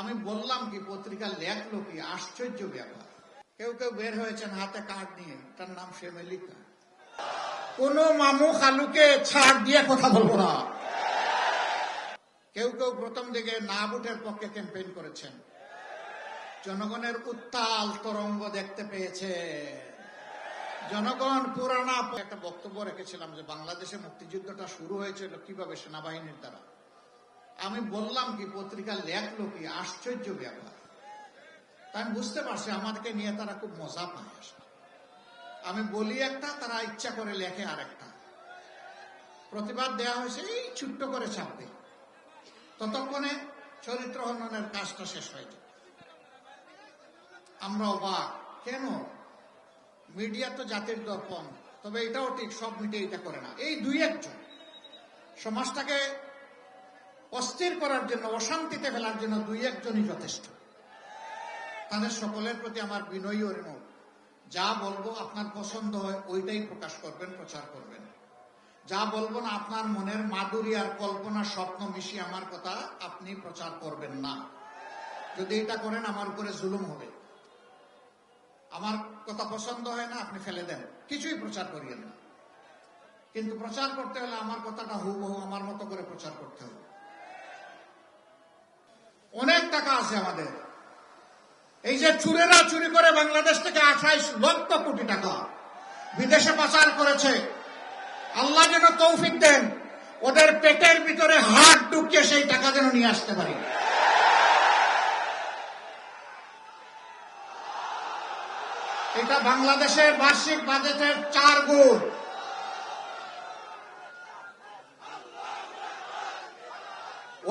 আমি বললাম কি, পত্রিকা লেখলো কি, আশ্চর্য ব্যাপার। কেউ কেউ বের হয়েছেন হাতে কার্ড নিয়ে, তার নাম ফ্যামিলিকা। কোন মামু খালুকে ছাড় দিয়ে কথা বলবো না। কেউ কেউ প্রথম দিকে না ভোটের পক্ষে ক্যাম্পেইন করেছেন, জনগণের উত্তাল তরঙ্গ দেখতে পেয়েছে। জনগণ পুরানা একটা বক্তব্য রেখেছিলাম যে বাংলাদেশে মুক্তিযুদ্ধটা শুরু হয়েছিল কিভাবে, সেনাবাহিনীর দ্বারা। আমি বললাম কি, পত্রিকা লেখলো কি, আশ্চর্য ব্যাপার। আমি বুঝতে পারছি আমাদেরকে নিয়ে তারা খুব মজা পায়। আমি বলি একটা, তারা ইচ্ছা করে লেখে আরেকটা। প্রতিবাদ দেওয়া হয়েছে এই ছোট্ট করে ছাপবে, ততক্ষণে চরিত্র হননের কাজটা শেষ হয়ে যায়। আমরা অবাক, কেন? মিডিয়া তো জাতির দর্পণ, তবে এটাও ঠিক, সব মিডিয়া এটা করে না। এই দুই একজন সমাজটাকে অস্থির করার জন্য, অশান্তিতে ফেলার জন্য দুই একজনই যথেষ্ট। তাদের সকলের প্রতি আমার বিনয়ী অনুরোধ, যা বলবো আপনার পছন্দ হয় ওইটাই প্রকাশ করবেন, প্রচার করবেন। যা বলবো না, আপনার মনের মাধুরী আর কল্পনা স্বপ্ন মিশিয়ে আমার কথা আপনি প্রচার করবেন না। যদি এটা করেন আমার উপরে জুলুম হবে। আমার কথা পছন্দ হয় না, আপনি ফেলে দেন, কিছুই প্রচার করিয়েন না। কিন্তু প্রচার করতে হলে আমার কথাটা হুবহু আমার মতো করে প্রচার করতে হবে। অনেক টাকা আছে আমাদের। এই যে চুরেরা চুরি করে বাংলাদেশ থেকে 28 লক্ষ কোটি টাকা বিদেশে পাচার করেছে, আল্লাহ যেন তৌফিক দেন, ওদের পেটের ভিতরে হাত ঢুকিয়ে সেই টাকা যেন নিয়ে আসতে পারি। এটা বাংলাদেশের বার্ষিক বাজেটের 4 গুণ।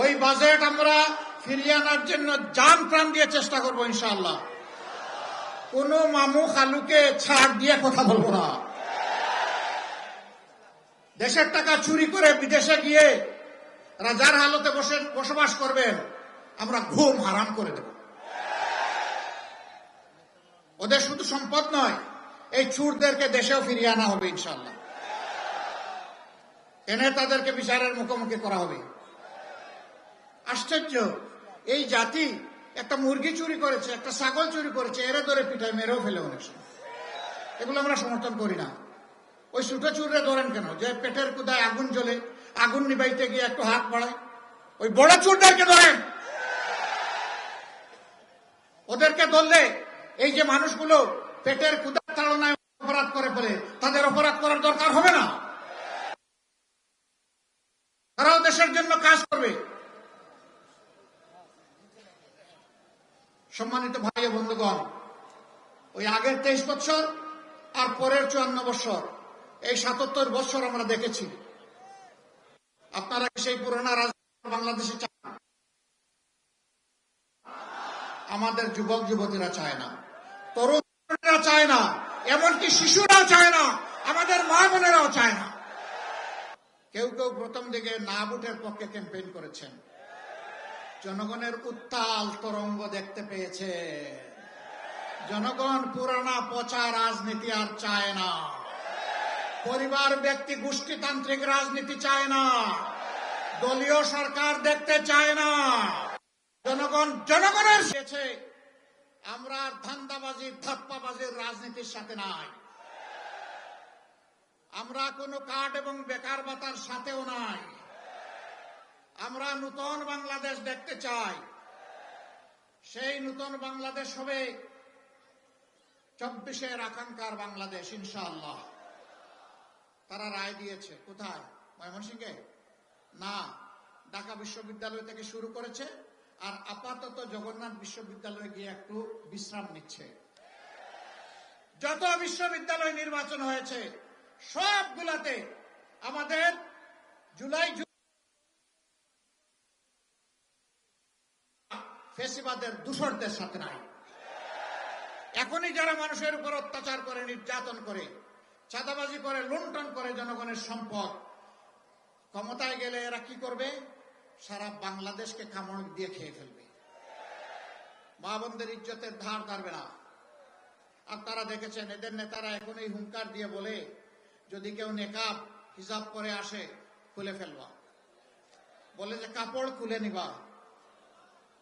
ওই বাজেট আমরা ফিরিয়ে আনার জন্য জান প্রাণ দিয়ে চেষ্টা করবো ইনশাআল্লাহ। কোন মামু খালুকে ছাড় দিয়ে কথা বলবো না। দেশের টাকা চুরি করে বিদেশে গিয়ে রাজার হালতে বসবাস করবেন, আমরা ঘুম হারাম করে দেব। ওদের শুধু সম্পদ নয়, এই চুরদেরকে দেশেও ফিরিয়ে আনা হবে ইনশাআল্লাহ। এনে তাদেরকে বিচারের মুখোমুখি করা হবে। আশ্চর্য, এই জাতি একটা মুরগি চুরি করেছে, একটা ছাগল চুরি করেছে, এরে ধরে পিঠায় মেরেও ফেলে অনেক সময়। এগুলো আমরা সমর্থন করি না। ওই ছোট চুরে ধরেন কেন? যে পেটের কুদায় আগুন জ্বলে, আগুন নিবাইতে গিয়ে একটু হাত বাড়ায়, ওই বড় চুরদেরকে ধরেন। ওদেরকে ধরলে এই যে মানুষগুলো পেটের কুদার তাড়নায় অপরাধ করে ফেলে, তাদের অপরাধ করার দরকার হবে না। তারাও দেশের জন্য কাজ করবে। সম্মানিত ভাই ও বন্ধুগণ, ওই আগের 23 বছর আর পরের 54 বছর, এই 77 বছর আমরা দেখেছি। আপনারা সেই পুরোনো রাজনীতি বাংলাদেশে চান? আমাদের যুবক যুবতীরা চায় না, তরুণরা চায় না, এমনকি শিশুরাও চায় না, আমাদের মা বোনেরাও চায় না। কেউ কেউ প্রথম দিকে না ভোটের পক্ষে ক্যাম্পেইন করেছেন, জনগণের উত্তাল তরঙ্গ দেখতে পেয়েছে। জনগণ পুরানা পচা রাজনীতি আর চায় না। পরিবার ব্যক্তি গোষ্ঠীতান্ত্রিক রাজনীতি চায় না। দলীয় সরকার দেখতে চায় না। জনগণ জনগণের শেষে আমরা ধান্দাবাজির ধাপ্পাবাজির রাজনীতির সাথে নাই। আমরা কোনো কার্ড এবং বেকার ভাতার সাথেও নাই। আমরা নূতন বাংলাদেশ দেখতে চাই। সেই নূতন বাংলাদেশ হবে 24-এর আকাঙ্ক্ষার বাংলাদেশ ইনশাআল্লাহ। তারা রায় দিয়েছে কোথায়? ময়মনসিংহে না, ঢাকা বিশ্ববিদ্যালয় থেকে শুরু করেছে, আর আপাতত জগন্নাথ বিশ্ববিদ্যালয়ে গিয়ে একটু বিশ্রাম নিচ্ছে। যত বিশ্ববিদ্যালয় নির্বাচন হয়েছে সবগুলাতে আমাদের জুলাই ফেসিবাদের দূষরদের সাথে নাই। এখনই যারা মানুষের উপর অত্যাচার করে, নির্যাতন করে, চাঁদাবাজি করে, লুণ্ঠন করে জনগণের সম্পদ, ক্ষমতায় গেলে এরা কি করবে? সারা বাংলাদেশকে কামড় দিয়ে খেয়ে ফেলবে। মা বোনদের ইজ্জতের ধার ধারবে না। আপনারা দেখেছেন এদের নেতারা এখন এই হুঙ্কার দিয়ে বলে, যদি কেউ নেকাব হিজাব করে আসে খুলে ফেলবা, বলে যে কাপড় খুলে নিবা।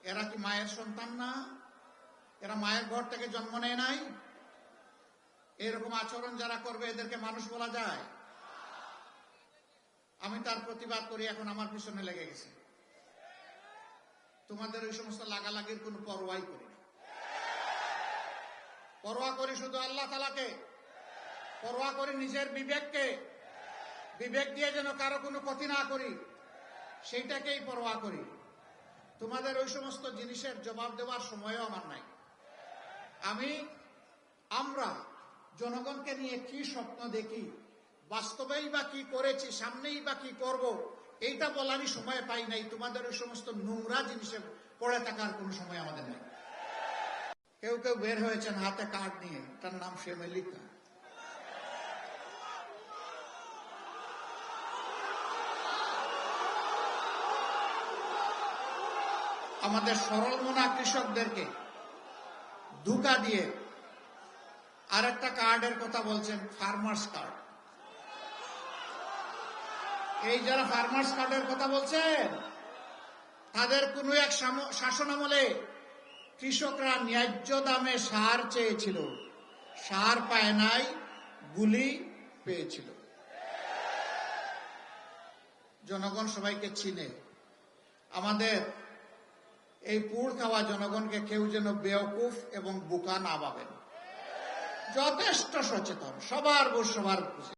এরা কি মায়ের সন্তান না? এরা মায়ের ঘর থেকে জন্ম নেয় নাই? এরকম আচরণ যারা করবে এদেরকে মানুষ বলা যায়? আমি তার প্রতিবাদ করি, এখন আমার পিছনে লেগে গেছে। তোমাদের ওই সমস্ত লাগালাগির কোনো পরোয়াই করি না। পরোয়া করি শুধু আল্লাহ তাআলাকে, পরোয়া করি নিজের বিবেককে। বিবেক দিয়ে যেন কারো কোনো ক্ষতি না করি, সেইটাকেই পরোয়া করি। তোমাদের ওই সমস্ত জিনিসের জবাব দেওয়ার সময়ও আমার নাই। আমরা জনগণকে নিয়ে কি স্বপ্ন দেখি, বাস্তবেই বা কি করেছি, সামনেই বা কি করব, এইটা বলারই সময় পাই নাই। তোমাদের ওই সমস্ত নোংরা জিনিসে পড়ে থাকার কোনো সময় আমাদের নেই। কেউ কেউ বের হয়েছেন হাতে কার্ড নিয়ে, তার নাম ফেমেলিকা। আমাদের সরল মনা কৃষকদেরকে ধোঁকা দিয়ে আরেকটা কার্ডের কথা বলছেন, ফার্মার্স কার্ড। এই যারা ফার্মার্স কার্ডের কথা বলছেন, তাদের কোনো এক শাসন আমলে কৃষকরা ন্যায্য দামে সার চেয়েছিল, সার পায় নাই, গুলি পেয়েছিল। জনগণ সবাইকে চিনে। আমাদের এই পুড় খাওয়া জনগণকে কেউ যেন বেওকুফ এবং বোকা না ভাবেন। যথেষ্ট সচেতন, সবার বুঝ সবার বুঝে।